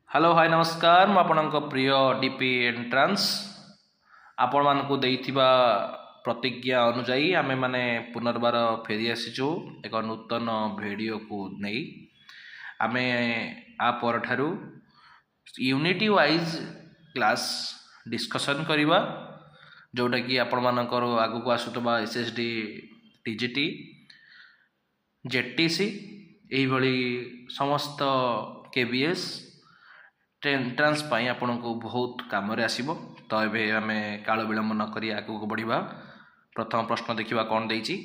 Hello hi नमस्कार मु आपणक प्रिय डीपी एंट्रांस आपण मानकु देइथिबा प्रतिज्ञा अनुजाई आमे माने पुनर्बार फेरी आसीचु एक नूतन वीडियो को नहीं आमे आ पर ठारू यूनिटी वाइज क्लास डिस्कशन करिबा जोटा कि आपण मानकर आगु को आसुतबा एसएसडी टीजीटी जेटीसी एही भली समस्त केबीएस एंट्रांस पाई आपन को बहुत काम आसब। तो ये आम काल विलंब नक आगे बढ़ा प्रथम प्रश्न देखा कौन देती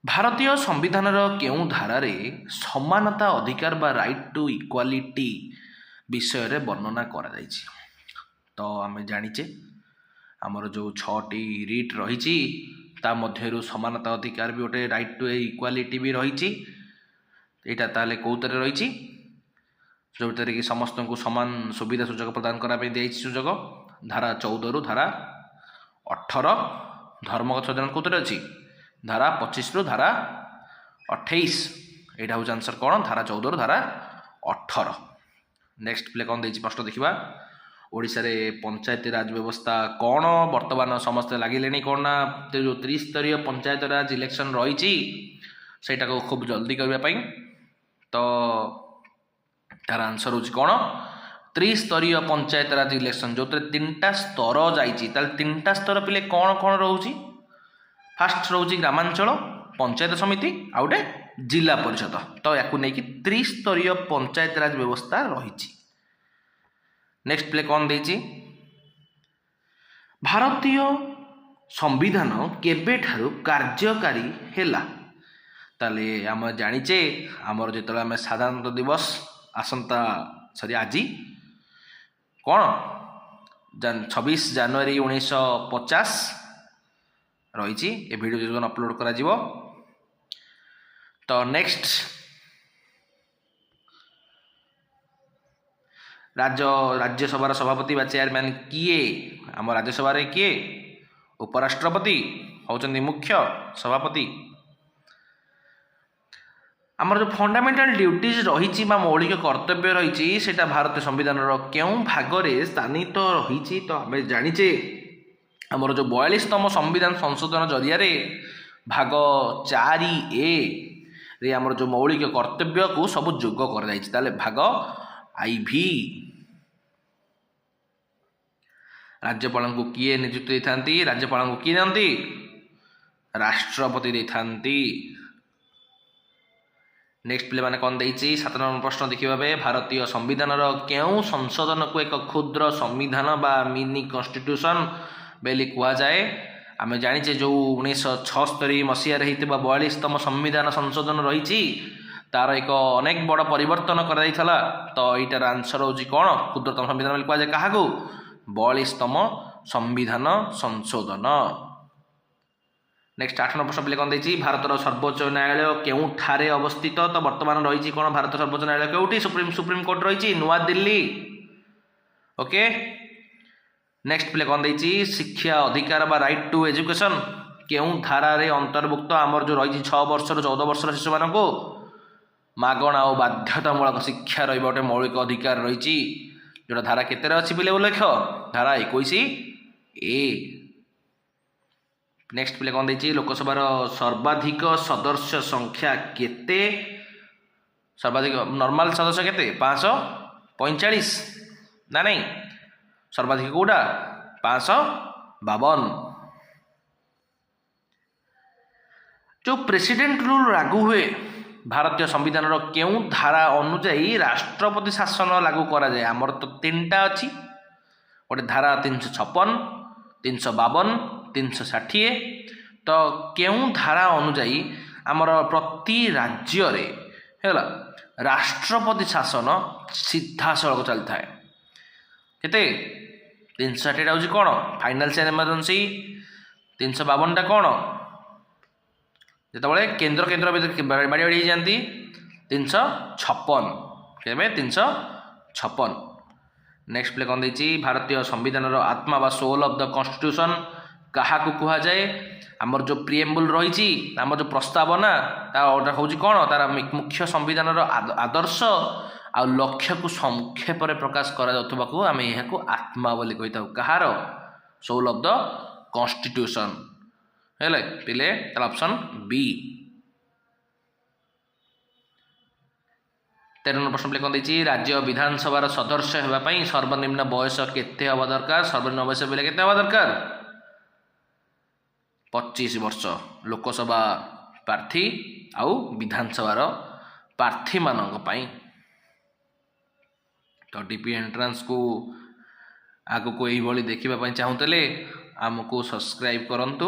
भारतीय संविधान केउं धारारे समानता अधिकार बा राइट टू इक्वालिटी विषय रे वर्णना करा जायछि। तो आम जानीचे आमर जो 6टी रिट रही ता मध्यरु समानता अधिकार भी गोटे राइट टू इक्वालिटी भी रही यहाँ ताले कौतर रही जो कि समस्त को समान सुविधा सुजोग प्रदान करने दिया सुजोग धारा 14 रु धारा 18 धर्मगत स्वाधीन कौन अच्छी धारा 25 रु धारा 28 यहाँ हूँ आंसर कौन धारा 14 रु धारा 18। नेक्स्ट प्ले कौन देती प्रश्न देखा ओडिशा रे पंचायती राज व्यवस्था कौन वर्तमान समस्ते लगिले कौन ना जो त्रिस्तरीय पंचायत राज इलेक्शन रही को खूब जल्दी करने तो तार आंसर हूँ कौन त्रिस्तरीय पंचायत राज इलेक्शन जो 3टा स्तर जाता 3टा स्तर पे कौन कौन रोचे फास्ट रोचे ग्रामांचल पंचायत समिति आ गए जिला परिषद तो या नहीं त्रिस्तरीय पंचायत राज व्यवस्था रही। नेक्स्ट प्ले कौन देती भारतीय संविधान केबे ठारू कार्यकारी हैला ताले आम जानीचे आमर जो आम साधारणतंत्र दिवस आसंता सरी आज कौन 26 जनवरी 1950 रही ए वीडियो जो अपलोड करा जीवो। तो नेक्स्ट राज्यसभा सभापति बा चेयरमैन किए आम राज्यसभा किए उपराष्ट्रपति होचंदी मुख्य सभापति आमर जो फंडामेंटल ड्यूटीज रही मौलिक कर्तव्य रही से भारतीय संविधान क्यों भागरे स्थानित रही तो आम जानीचे आमर जो 42तम संविधान संशोधन जरिया भाग 4A रे आमर जो मौलिक कर्तव्य को सब जोग कर भाग IV राज्यपाल को किए नियुक्ति देती राज्यपाल को किए दे राष्ट्रपति देती। नेक्स्ट प्ले माने कौन देती 7 नंबर प्रश्न देखिए भारतीय संविधान केउं संशोधन को एक क्षुद्र संविधान बा मिनी कन्स्टिट्यूशन बेली कह जाए आम जानीचे जो 1976 मसीह 42तम संविधान संशोधन रही तार एक अनेक बड़ परिवर्तन कर तो यार आंसर हूँ कौन क्षुद्रतम संविधान बोली कह जाए क्या 42तम संविधान संशोधन। नेक्स्ट 8 नंबर प्रश्न पे कौन देती भारतर सर्वोच्च न्यायालय केउठारे अवस्थित तो वर्तमान रही कौन भारत सर्वोच्च न्यायालय केउठी सुप्रीम कोर्ट रही नुआ दिल्ली। ओके नेक्स्ट पे कौन देती शिक्षा अधिकार बा राइट टू एजुकेशन केउं धारा रे अंतर्भुक्त आमर जो रही 6 वर्ष 14 वर्ष शिशु मान मागणा और बाध्यतामूलक शिक्षा रही गोटे मौलिक अधिकार रही जोटा धारा केते अच्छी बोले उल्लेख धारा 21A। नेक्स्ट प्ले कौन देती लोकसभा सर्वाधिक सदस्य संख्या केते सर्वाधिक नॉर्मल सदस्य केते 545 ना नहीं सर्वाधिक कौटा 552। जो प्रेसिडेंट रूल लागू हुए भारतीय संविधान केउं धारा अनुजाई राष्ट्रपति शासन लागू करा जाए आमर तो 3टा अच्छी गोटे धारा 356 352 360 तो केउं धारा अनुजाई आमर प्रति राज्य रे हैला राष्ट्रपति शासन सीधा सड़क चलता है केते 360 हूँ कौन फाइनेंशियल इमरजेंसी 352टा कौन जिते केन्द्र बाड़ी बाड़ी जाती 356 के 356। नेक्स्ट प्ले कौन देती भारतीय संविधान आत्मा बा सोल ऑफ द कॉन्स्टिट्यूशन क्या कह जाए आमर जो प्रिएम्बुल रही आमर जो प्रस्तावना हूँ कौन तार मुख्य संविधान आदर्श आ लक्ष्य को संक्षेप प्रकाश कर आम यह आत्मा बोली कही था कहार सोल ऑफ द कॉन्स्टिट्यूशन हेले पिले ऑप्शन बी 13 नंबर प्रश्न कौन देखिए राज्य विधानसभा सदस्य होगापी सर्वनिम्न बयस केते हवा दरकार सर्वनिम्न बयस बोले केते हवा दरकार 25 वर्ष लोकसभा प्रार्थी आउ विधानसभा प्रार्थी मानक पई तो डीपी एंट्रांस को आगु को यही देखा चाहूले आमको सब्सक्राइब करंतु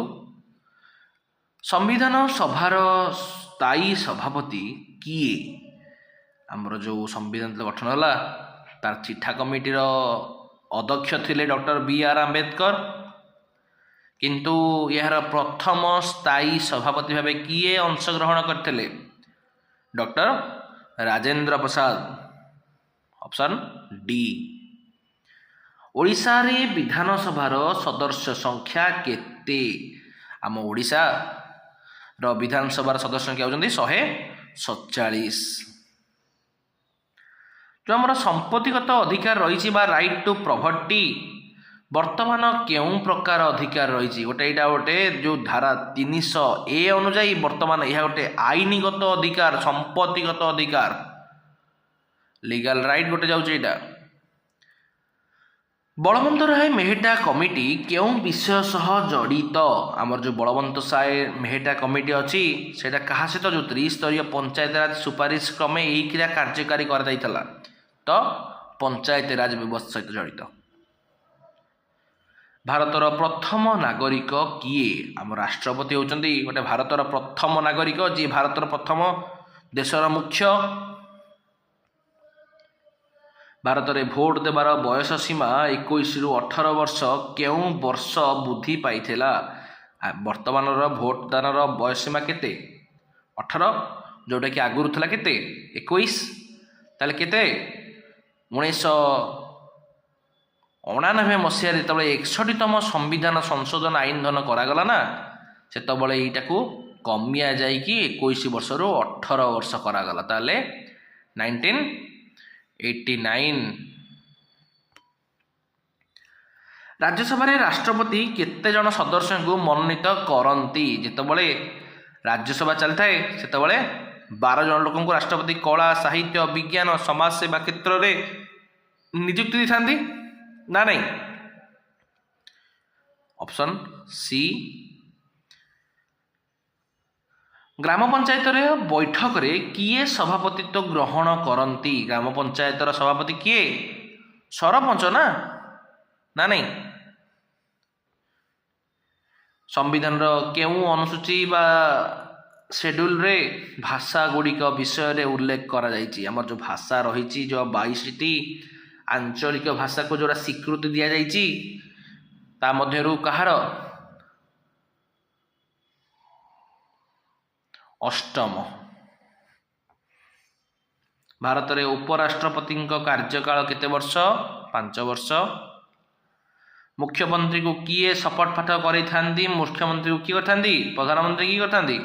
संविधान सभार स्थायी सभापति किए आमर जो संविधान गठन होला तार चिठा कमिटीर अध्यक्ष थिले डॉक्टर बी.आर. आंबेडकर किंतु यार प्रथम स्थायी सभापति भावे किए अंशग्रहण करते doctor Rajendra Prasad option D Odisha रे विधानसभार सदस्य संख्या केते आम ओडिशा रो विधानसभार सदस्य संख्या होउछन्ती 147 जो आमर संपत्तिगत अधिकार रही राइट टू प्रॉपर्टी वर्तमान केउं प्रकार अधिकार रही गोटे यहाँ गोटे जो धारा 300 ए अनुजाई वर्तमान यह गोटे आईनगत अधिकार संपत्तिगत अधिकार लीगल राइट गोटे जाऊँ बलवंत राय मेहटा कमिटी केउं विषय सह जड़ित आमर जो बलवंत साय मेहटा कमिटी अच्छी से क्या सहित जो त्रिस्तरीय पंचायत राज सुपारिश क्रमे यही क्रिया कार्यकारी कर तो पंचायत राज व्यवस्था सहित जड़ित भारतर प्रथम नागरिक किए आम राष्ट्रपति होउचंदी गोटे भारतर प्रथम नागरिक जी भारतर प्रथम देशर मुख्य भारत में भोट देवार बयस सीमा 21 रु 18 वर्ष केउं वर्ष वृद्धि पाइथिला वर्तमान भोटदान बयस सीमा केते 18 जोटा कि आगुरी थिला केते 21 ताले केते 1999 मसीह जो 61तम संविधान संशोधन आईन धन करागला ना से यहाँ को कमिया जाइकी 21 वर्ष रु 18 वर्ष करागला ताले 1989 राज्यसभा राष्ट्रपति केते जन सदस्य को मनोनीत करती जितेबाला राज्यसभा चली थाए से 12 जन लोक राष्ट्रपति कला साहित्य विज्ञान समाज सेवा क्षेत्र में नियुक्ति दी था ना नहीं ऑप्शन सी ग्राम पंचायत बैठक रे किए सभापतित्व ग्रहण करती ग्राम पंचायत सभापति किए सरपंच ना ना नहीं संविधान केउं अनुसूची बा शेड्यूल रे भाषा गुड़िक विषय रे उल्लेख करा जायछि हमर जो भाषा रही जो 22टी आंचलिक भाषा को जोड़ा स्वीकृति दि जायछि ता मध्यरु कहार अष्टम भारत में उपराष्ट्रपति कार्यकाल केते वर्ष 5 वर्ष मुख्यमंत्री को किए शपथ पाठ करें मुख्यमंत्री को किए करथांती प्रधानमंत्री की करथांती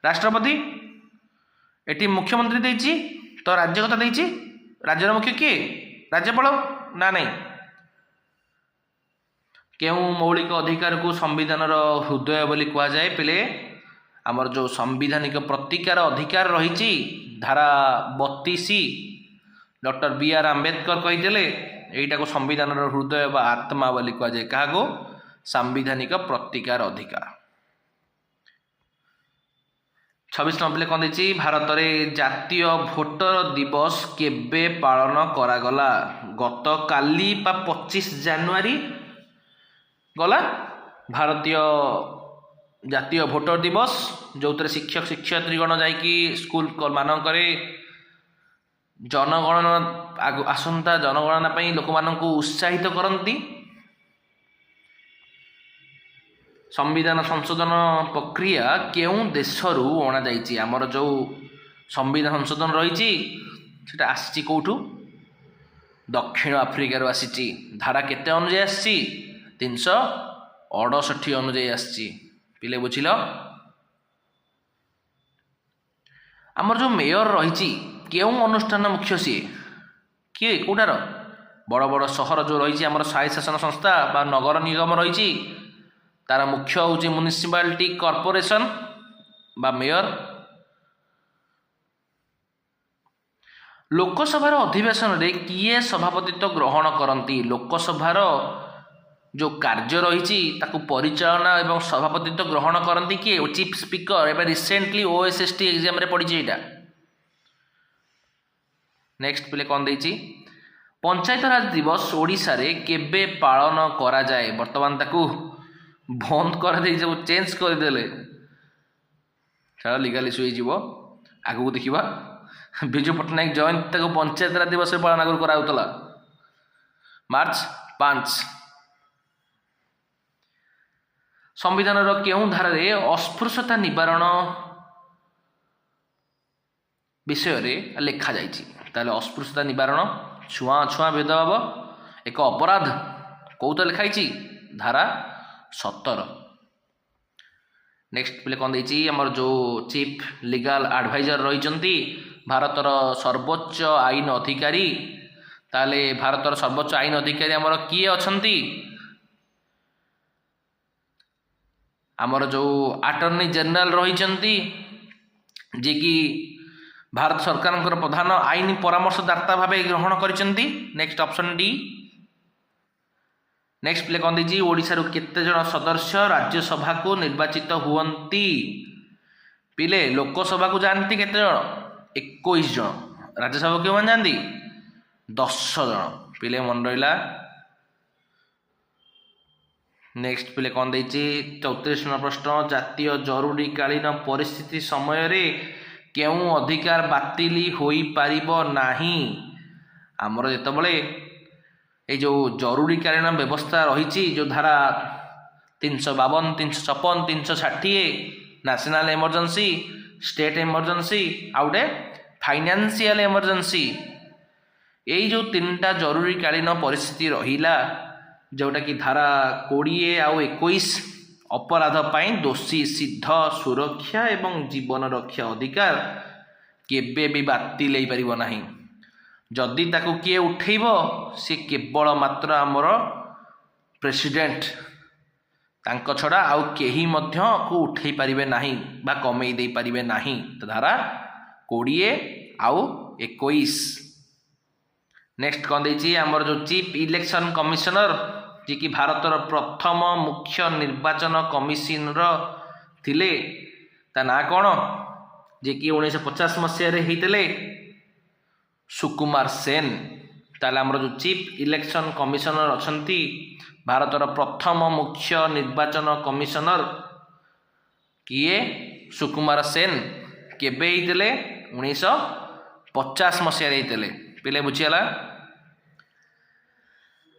राष्ट्रपति एटी मुख्यमंत्री देछि तो राज्यकता देछि राज्यर मुख्य किए राज्यपाल ना नहीं केउं मौलिक अधिकार को संविधान हृदय बोली कहा जाए पिले आमर जो संविधानिक प्रतिकार अधिकार रही धारा 32 डॉक्टर बी.आर. आंबेडकर कहीदेले यहीटा को संविधान हृदय बा आत्मा बोली कहा जाए क्या संविधानिक प्रतिकार अधिकार 26 नंबर कौन देखिए भारत में जातीय भोटर दिवस केबे पालन करागला गत काली 25 जानुआरी गला भारतीय जातीय भोटर दिवस जो शिक्षक शिक्षयित्रीगण जाकि स्कूल मानक जनगणना आसंता जनगणना लोक मानक उत्साहित करती संविधान संशोधन प्रक्रिया केउं देशरू अणा जाइछि आमर जो संविधान संशोधन रही सेटा आसी कौठू दक्षिण आफ्रिकार आसी धारा केते अनुजाई आसी 368 अनुजाई आसी पिले बुझिल आमर जो मेयर रही କେଉଁ ଅନୁଷ୍ଠାନ ମୁଖ୍ୟ ସିଏ କିଏ କେଉଁଟାର ବଡ଼ ବଡ଼ ସହର ଯେଉଁ ରହିଛି ଆମର ସ୍ୱାୟତ୍ତ ଶାସନ ସଂସ୍ଥା ବା ନଗର ନିଗମ ରହିଛି ତାର ମୁଖ୍ୟ ହେଉଛି ମ୍ୟୁନିସିପାଲିଟି କର୍ପୋରେସନ ବା ମେୟର। ଲୋକସଭାର ଅଧିବେଶନରେ କିଏ ସଭାପତିତ୍ୱ ଗ୍ରହଣ କରନ୍ତି? ଲୋକସଭାର ଯେଉଁ କାର୍ଯ୍ୟ ରହିଛି ତାକୁ ପରିଚାଳନା ଏବଂ ସଭାପତିତ୍ୱ ଗ୍ରହଣ କରନ୍ତି କିଏ? Chief speaker. ଏବେ ରିସେଣ୍ଟଲି OSST ଏକ୍ଜାମରେ ପଡ଼ିଛି ଏଇଟା। ନେକ୍ସଟ ପିଲେ କ'ଣ ଦେଇଛି? ପଞ୍ଚାୟତରାଜ ଦିବସ ଓଡ଼ିଶାରେ କେବେ ପାଳନ କରାଯାଏ? ବର୍ତ୍ତମାନ ତାକୁ ବନ୍ଦ କରିଦେଇ ସବୁ ଚେଞ୍ଜ କରିଦେଲେ, ଛାଡ଼ ଲିଗାଲ ଇସ୍ୟୁ ହେଇଯିବ, ଆଗକୁ ଦେଖିବା। ବିଜୁ ପଟ୍ଟନାୟକ ଜୟନ୍ତୀ ତାକୁ ପଞ୍ଚାୟତରାଜ ଦିବସରେ ପାଳନ ଆଗରୁ କରାଯାଉଥିଲା ମାର୍ଚ୍ଚ 5। ସମ୍ବିଧାନର କେଉଁ ଧାରାରେ ଅସ୍ପୃଶ୍ୟତା ନିବାରଣ ବିଷୟରେ ଲେଖାଯାଇଛି? ତାହେଲେ ଅସ୍ପୃଶ୍ୟତା ନିବାରଣ ଛୁଆଁ ଭେଦଭାବ ଏକ ଅପରାଧ କେଉଁଥିରେ ଲେଖା ହେଇଛି? ଧାରା 17। ନେକ୍ସଟ ପିଲେ କ'ଣ ଦେଇଛି? ଆମର ଯେଉଁ ଚିଫ୍ ଲିଗାଲ ଆଡ଼ଭାଇଜର ରହିଛନ୍ତି ଭାରତର ସର୍ବୋଚ୍ଚ ଆଇନ ଅଧିକାରୀ, ତାହେଲେ ଭାରତର ସର୍ବୋଚ୍ଚ ଆଇନ ଅଧିକାରୀ ଆମର କିଏ ଅଛନ୍ତି? ଆମର ଯେଉଁ ଆଟର୍ଣ୍ଣି ଜେନେରାଲ ରହିଛନ୍ତି, ଯିଏକି ଭାରତ ସରକାରଙ୍କର ପ୍ରଧାନ ଆଇନ ପରାମର୍ଶଦାତା ଭାବେ ଗ୍ରହଣ କରିଛନ୍ତି। Next option D. ନେକ୍ସଟ ପିଲେ କ'ଣ ଦେଇଛି? ଓଡ଼ିଶାରୁ କେତେ ଜଣ ସଦସ୍ୟ ରାଜ୍ୟସଭାକୁ ନିର୍ବାଚିତ ହୁଅନ୍ତି? ପିଲେ ଲୋକସଭାକୁ ଯାଆନ୍ତି କେତେ ଜଣ? 21 ଜଣ। ରାଜ୍ୟସଭାକୁ କେଉଁମାନେ ଯାଆନ୍ତି? 10 ଜଣ। ପିଲେ ମନେ ରହିଲା। ନେକ୍ସଟ ପିଲେ କ'ଣ ଦେଇଛି? 34 ନମ୍ବର ପ୍ରଶ୍ନ, ଜାତୀୟ ଜରୁରୀକାଳୀନ ପରିସ୍ଥିତି ସମୟରେ କେଉଁ ଅଧିକାର ବାତିଲ ହୋଇପାରିବ ନାହିଁ? ଆମର ଯେତେବେଳେ এই ଯେଉଁ ଜରୁରୀକାଳୀନ ବ୍ୟବସ୍ଥା ରହିଛି, ଯେଉଁ ଧାରା 352, 356, 360, ନ୍ୟାସନାଲ ଏମର୍ଜେନ୍ସି, ଷ୍ଟେଟ୍ ଏମର୍ଜେନ୍ସି ଆଉ ଗୋଟେ ଫାଇନାନ୍ସିଆଲ ଏମର୍ଜେନ୍ସି, ଏଇ ଯେଉଁ ତିନିଟା ଜରୁରୀକାଳୀନ ପରିସ୍ଥିତି ରହିଲା, ଯେଉଁଟାକି ଧାରା 20 ଆଉ 21 ଅପରାଧ ପାଇଁ ଦୋଷୀ ସିଦ୍ଧ ସୁରକ୍ଷା ଏବଂ ଜୀବନ ରକ୍ଷା ଅଧିକାର କେବେ ବି ବାତିଲ ହେଇପାରିବ ନାହିଁ। ଯଦି ତାକୁ କିଏ ଉଠେଇବ, ସେ କେବଳ ମାତ୍ର ଆମର ପ୍ରେସିଡେଣ୍ଟ, ତାଙ୍କ ଛଡ଼ା ଆଉ କେହି ମଧ୍ୟ ଉଠେଇ ପାରିବେ ନାହିଁ ବା କମେଇ ଦେଇପାରିବେ ନାହିଁ। ଧାରା 20 ଆଉ 21। ନେକ୍ସଟ କ'ଣ ଦେଇଛି? ଆମର ଯେଉଁ ଚିଫ୍ ଇଲେକ୍ସନ କମିଶନର, ଯିଏକି ଭାରତର ପ୍ରଥମ ମୁଖ୍ୟ ନିର୍ବାଚନ କମିଶନର ଥିଲେ, ତା ନାଁ କ'ଣ? ଯିଏକି 1950 ମସିହାରେ ହେଇଥିଲେ, ସୁକୁମାର ସେନ। ତାହେଲେ ଆମର ଯେଉଁ ଚିଫ୍ ଇଲେକ୍ସନ କମିଶନର ଅଛନ୍ତି, ଭାରତର ପ୍ରଥମ ମୁଖ୍ୟ ନିର୍ବାଚନ କମିଶନର କିଏ? ସୁକୁମାର ସେନ। କେବେ ହେଇଥିଲେ? 1950 ମସିହାରେ ହେଇଥିଲେ। ପିଲେ ବୁଝିଗଲା?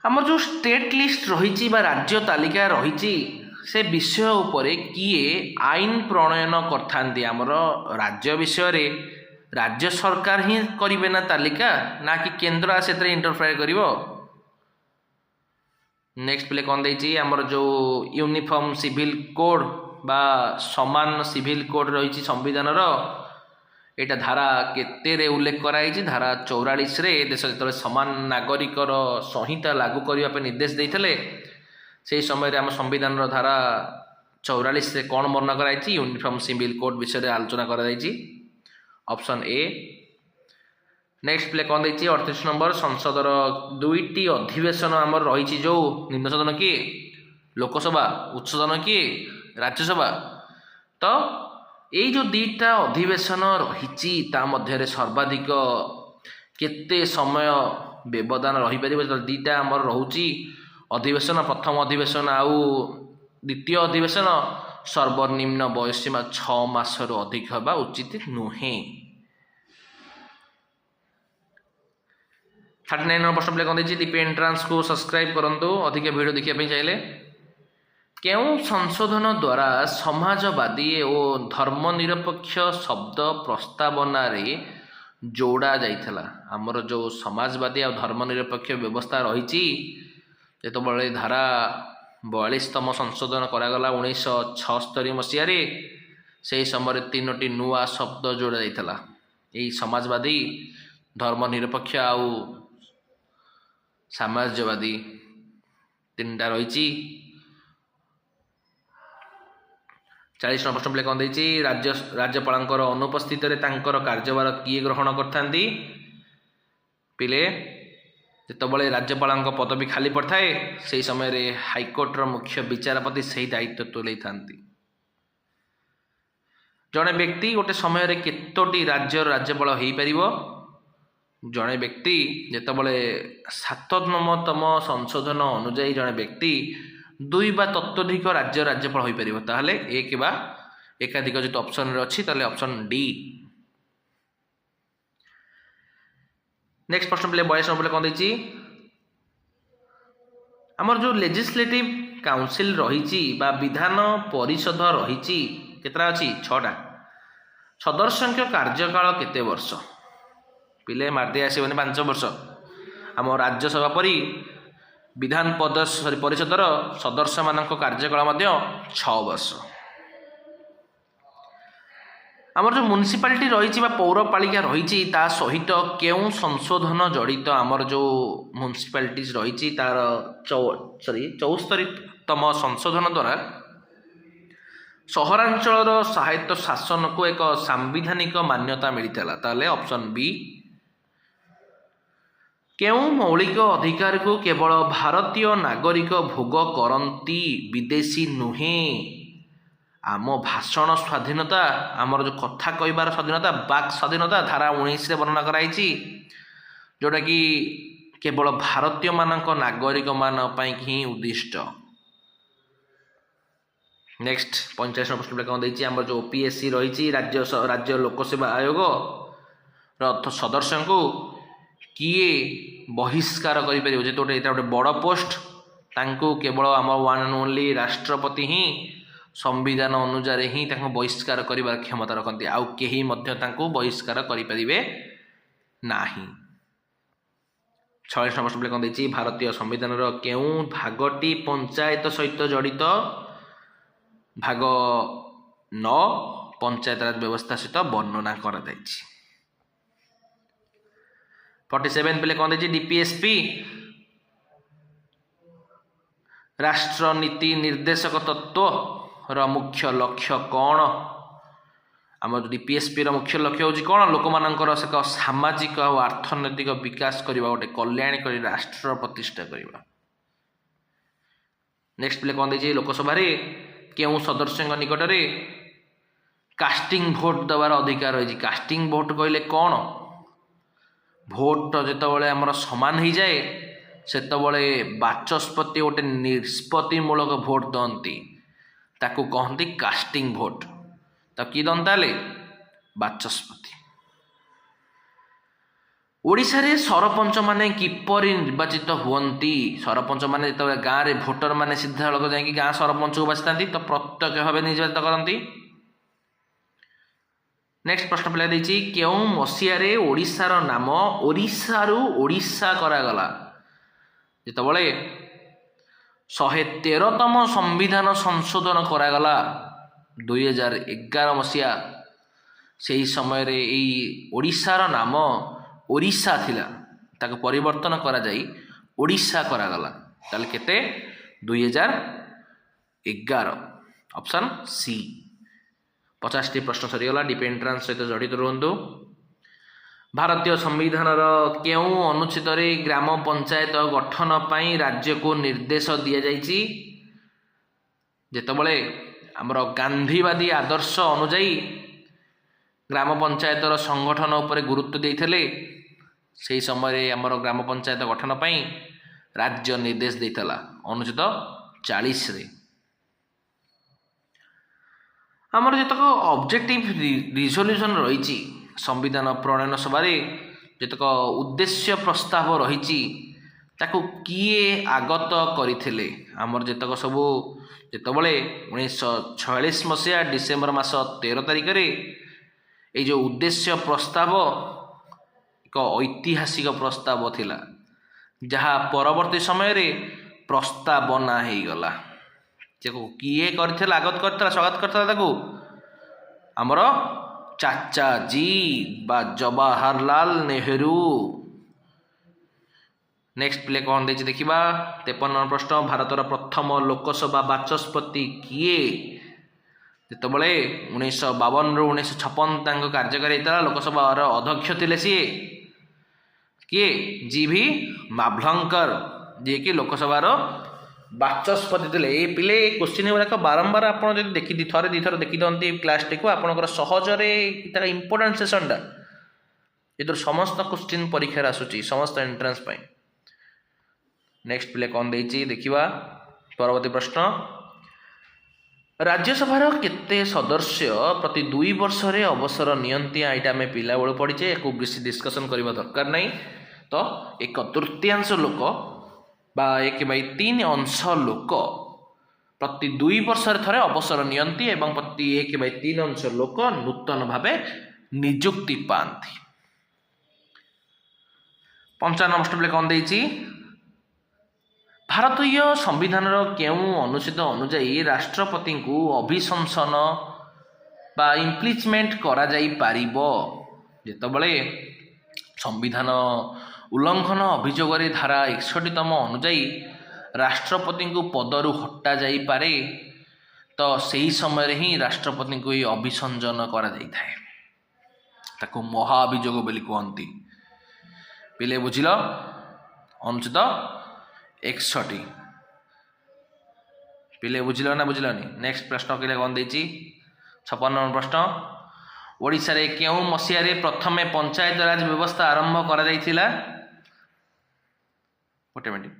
ଆମର ଯେଉଁ ଷ୍ଟେଟ୍ ଲିଷ୍ଟ ରହିଛି ବା ରାଜ୍ୟ ତାଲିକା ରହିଛି, ସେ ବିଷୟ ଉପରେ କିଏ ଆଇନ ପ୍ରଣୟନ କରିଥାନ୍ତି? ଆମର ରାଜ୍ୟ ବିଷୟରେ ରାଜ୍ୟ ସରକାର ହିଁ କରିବେ ନା ତାଲିକା, ନା କି କେନ୍ଦ୍ର ସେଥିରେ ଇଣ୍ଟରଫେୟାର କରିବ? ନେକ୍ସଟ ପିଲେ କ'ଣ ଦେଇଛି? ଆମର ଯେଉଁ ୟୁନିଫର୍ମ ସିଭିଲ କୋଡ୍ ବା ସମାନ ସିଭିଲ କୋଡ୍ ରହିଛି ସମ୍ବିଧାନର, ଏଇଟା ଧାରା କେତେରେ ଉଲ୍ଲେଖ କରାଯାଇଛି? ଧାରା 44ରେ ଦେଶ ଯେତେବେଳେ ସମାନ ନାଗରିକର ସଂହିତା ଲାଗୁ କରିବା ପାଇଁ ନିର୍ଦ୍ଦେଶ ଦେଇଥିଲେ, ସେହି ସମୟରେ ଆମ ସମ୍ବିଧାନର ଧାରା 44ରେ କ'ଣ ବର୍ଣ୍ଣନା କରାଯାଇଛି? ୟୁନିଫର୍ମ ସିଭିଲ କୋଡ୍ ବିଷୟରେ ଆଲୋଚନା କରାଯାଇଛି। Option A. ନେକ୍ସଟ ପିଲେ କ'ଣ ଦେଇଛି? 38 ନମ୍ବର, ସଂସଦର 2ଟି ଅଧିବେଶନ ଆମର ରହିଛି, ଯେଉଁ ନିମ୍ନ ସଦନ କିଏ? ଲୋକସଭା। ଉଚ୍ଚ ସଦନ କିଏ? ରାଜ୍ୟସଭା। ତ ଏଇ ଯେଉଁ 2ଟା ଅଧିବେଶନ ରହିଛି, ତା ମଧ୍ୟରେ ସର୍ବାଧିକ କେତେ ସମୟ ବ୍ୟବଧାନ ରହିପାରିବ? 2ଟା ଆମର ରହୁଛି ଅଧିବେଶନ, ପ୍ରଥମ ଅଧିବେଶନ ଆଉ ଦ୍ୱିତୀୟ ଅଧିବେଶନ, ସର୍ବନିମ୍ନ ବୟସ ସୀମା 6 ମାସରୁ ଅଧିକ ହେବା ଉଚିତ ନୁହେଁ। 39 ନମ୍ବର ପ୍ରଶ୍ନ ପିଲେ କ'ଣ ଦେଇଛି? ଦୀପ ଏଣ୍ଟ୍ରାନ୍ସକୁ ସବସ୍କ୍ରାଇବ କରନ୍ତୁ ଅଧିକ ଭିଡ଼ିଓ ଦେଖିବା ପାଇଁ ଚାହିଁଲେ। କେଉଁ ସଂଶୋଧନ ଦ୍ୱାରା ସମାଜବାଦୀ ଓ ଧର୍ମନିରପେକ୍ଷ ଶବ୍ଦ ପ୍ରସ୍ତାବନାରେ ଯୋଡ଼ା ଯାଇଥିଲା? ଆମର ଯେଉଁ ସମାଜବାଦୀ ଆଉ ଧର୍ମନିରପେକ୍ଷ ବ୍ୟବସ୍ଥା ରହିଛି, ଯେତେବେଳେ ଧାରା 42ତମ ସଂଶୋଧନ କରାଗଲା 1976 ମସିହାରେ, ସେହି ସମୟରେ 3ଟି ନୂଆ ଶବ୍ଦ ଯୋଡ଼ା ଯାଇଥିଲା। यही समाजवादी धर्मनिरपेक्ष आउ साम्राज्यवादी तीनटा रही। 40 प्रश्न पिले कौन देछि राज्यपाल अनुपस्थित कार्यभार किए ग्रहण करथांती पिले जितेबाला राज्यपाल पदवी खाली पड़ता है से समय हाइकोर्टर मुख्य विचारपति से दायित्व तुले था। जड़े व्यक्ति गोटे समय केतोटी राज्यर राज्यपाल हो पार जड़े व्यक्ति जितेबाला 97तम संशोधन अनुजाई जड़े व्यक्ति 2 बा तत्वधिक राज्य राज्यपाल हो पार ताहले एक बा एकाधिक जो ऑप्शन अच्छी ताहले ऑप्शन डी। नेक्स्ट प्रश्न पे 42 नंबर कौन देछि आमर जो लेजिस्लेटिव काउंसिल रही बा विधान परिषद रही केतरा अच्छी 6टा सदस्यों कार्यकाल केते वर्ष पिले मारदे आसबनी 5 वर्ष। आम राज्यसभा परी विधान परिषदर सदस्य मान कार्यकाल 6 वर्ष। आमर जो म्युनिसिपालिटी रही पौरपालिका रही सहित केउं संशोधन जड़ित आमर जो म्युनिसिपालिटीज रही तार 74तम संशोधन द्वारा सहरांचल सहायत शासन को एक सांविधानिक मान्यता मिलता ताले ऑप्शन बी। केउं मौलिक अधिकार को केवल भारतीय नागरिक भोग करती विदेशी नुहे आम भाषण स्वाधीनता आमर जो कथा कहबार स्वाधीनता वाक स्वाधीनता धारा 19 वर्णना कराई जोटा कि केवल भारतीय मानक नागरिक मान ही उद्दिष्ट। नेक्स्ट 45 प्रश्न कौन देछि आमर जो ओपीएससी रही राज्य लोकसेवा आयोग सदस्य को किए बहिष्कार करें जो गोटे बड़ पोस्ट तांको केवल आम वन एंड ओनली राष्ट्रपति ही संविधान अनुसार ही बहिष्कार कर क्षमता रखती आउ केही मध्य तांको बहिष्कार करें नाही। 46 प्रश्न कौन देछि भारतीय संविधान केउं भागटी पंचायत सहित जड़ित भाग 9 पंचायत राज व्यवस्था सहित वर्णना करा जायछि। 47 पे कौन देछि डीपीएसपी राष्ट्रनीति निर्देशक तत्व मुख्य लक्ष्य कौन आम डीपीएसपी मुख्य लक्ष्य हूँ कौन लोक मानकर से सामाजिक और अर्थनैतिक विकास करवा गोटे कल्याणकारी राष्ट्र प्रतिष्ठा करवा। नेक्स्ट पे कौन देछि लोकसभा केउं सदस्य निकट में कास्टिंग भोट देवार अधिकार रही। कास्टिंग भोट कहले कौन भोट जितेबाला आमर समान हो जाए सेतबले बाचस्पति गोटे निष्पत्तिमूलक भोट दंती ताकू कहती कास्टिंग भोट तो कि दंताले बाचस्पति। ओडिशा रे सरपंच माने किपरि निर्वाचित हुअंती सरपंच माने जिते गाँव में भोटर माने सीधा जाकि गाँ सरपंच को बाछिता तो प्रत्यक्ष भाव निर्वाचित करती। नेक्स्ट प्रश्न पिला देछि केउं मसियारे ओडिशार नाम ओडिशारू ओडिशा करागला जितेबाला 113तम संविधान संशोधन करागला 2011 मसीहा से ही समय रे ओडिशार नाम ओडिशा थिला ताको परिवर्तन करा जाई ओडिशा करागला ताले केते 2011 ऑप्शन सी। 50टी प्रश्न सरीगला डिपेंड्रांस सहित जड़ित रुहतु। भारतीय संविधान केउं अनुच्छेद ग्राम पंचायत गठन पाई राज्य को निर्देश दि जाइछि जेतेबेले आमर गांधीवादी आदर्श अनुजाई ग्राम पंचायतर संगठन उपरे गुरुत्व देइथिले से समय आमर ग्राम पंचायत गठन पाई राज्य निर्देश देइतला अनुच्छेद 40 रे। आमर जतक ऑब्जेक्टिव रिजोल्यूशन रही संविधान प्रणयन सभार जतक उद्देश्य प्रस्ताव रही ताकू किए आगत करथिले आमर जतक सबू जितेबाला 1946 मसीहा डिसेम्बर मास 13 तारिख रे ये जो उद्देश्य प्रस्ताव एक ऐतिहासिक प्रस्ताव थिला जहाँ परवर्ती समय रे प्रस्तावना हो गला किए करथिला आगत करथिला स्वागत करथिला ताकू आमर ଚାଚା ଜି ବା ଜବାହରଲାଲ ନେହେରୁ। ନେକ୍ସଟ ପ୍ଲେ କ'ଣ ଦେଇଛି ଦେଖିବା। 53 ପ୍ରଶ୍ନ, ଭାରତର ପ୍ରଥମ ଲୋକସଭା ବାଚସ୍ପତି କିଏ? ଯେତେବେଳେ 1952ରୁ 1956 ତାଙ୍କ କାର୍ଯ୍ୟକାରୀ ହେଇଥିଲା, ଲୋକସଭାର ଅଧ୍ୟକ୍ଷ ଥିଲେ ସିଏ କିଏ? ଜି.ଭି. ମାଭଲଙ୍କର, ଯିଏକି ଲୋକସଭାର ବାଚସ୍ପତି ଥିଲେ। ଏ ପିଲେ କୋଶ୍ଚିନ୍ ଗୁଡ଼ାକ ବାରମ୍ବାର ଆପଣ ଯଦି ଥରେ ଦୁଇଥର ଦେଖିଦିଅନ୍ତି କ୍ଲାସଟିକୁ, ଆପଣଙ୍କର ସହଜରେ ତାର ଇମ୍ପୋର୍ଟାଣ୍ଟ ସେସନଟା ଏଥିରୁ ସମସ୍ତ କୋଶ୍ଚିନ୍ ପରୀକ୍ଷାରେ ଆସୁଛି, ସମସ୍ତ ଏଣ୍ଟ୍ରାନ୍ସ ପାଇଁ। ନେକ୍ସଟ ପିଲେ କ'ଣ ଦେଇଛି ଦେଖିବା। ପରବର୍ତ୍ତୀ ପ୍ରଶ୍ନ, ରାଜ୍ୟସଭାର କେତେ ସଦସ୍ୟ ପ୍ରତି 2 ବର୍ଷରେ ଅବସର ନିଅନ୍ତି? ଏଇଟା ଆମେ ପିଲାବେଳୁ ପଢ଼ିଛେ, ୟାକୁ ବେଶୀ ଡିସ୍କସନ୍ କରିବା ଦରକାର ନାହିଁ। ତ 1/3 ଲୋକ ବା 1/3 ଅଂଶ ଲୋକ ପ୍ରତି 2 ବର୍ଷରେ ଥରେ ଅବସର ନିଅନ୍ତି ଏବଂ ପ୍ରତି 1/3 ଅଂଶ ଲୋକ ନୂତନ ଭାବେ ନିଯୁକ୍ତି ପାଆନ୍ତି। 55 ପିଲେ କ'ଣ ଦେଇଛି। ଭାରତୀୟ ସମ୍ବିଧାନର କେଉଁ ଅନୁଚ୍ଛେଦ ଅନୁଯାୟୀ ରାଷ୍ଟ୍ରପତିଙ୍କୁ ଅଭିଶଂସନ ବା ଇମ୍ପିଚମେଣ୍ଟ କରାଯାଇପାରିବ? ଯେତେବେଳେ ସମ୍ବିଧାନ ଉଲ୍ଲଂଘନ ଅଭିଯୋଗରେ ଧାରା 61ତମ ଅନୁଯାୟୀ ରାଷ୍ଟ୍ରପତିଙ୍କୁ ପଦରୁ ହଟାଯାଇପାରେ, ତ ସେହି ସମୟରେ ହିଁ ରାଷ୍ଟ୍ରପତିଙ୍କୁ ଏହି ଅଭିସଂଜନ କରାଯାଇଥାଏ। ତାକୁ ମହା ଅଭିଯୋଗ ବୋଲି କୁହନ୍ତି। ପିଲେ ବୁଝିଲ? ଅନୁଚ୍ଛେଦ 61। ପିଲେ ବୁଝିଲ ନା ବୁଝିଲନି? ନେକ୍ସଟ ପ୍ରଶ୍ନ ପିଲେ କ'ଣ ଦେଇଛି। 56 ପ୍ରଶ୍ନ, ଓଡ଼ିଶାରେ କେଉଁ ମସିହାରେ ପ୍ରଥମେ ପଞ୍ଚାୟତ ରାଜ ବ୍ୟବସ୍ଥା ଆରମ୍ଭ କରାଯାଇଥିଲା? ଗୋଟେ ମିନିଟ୍।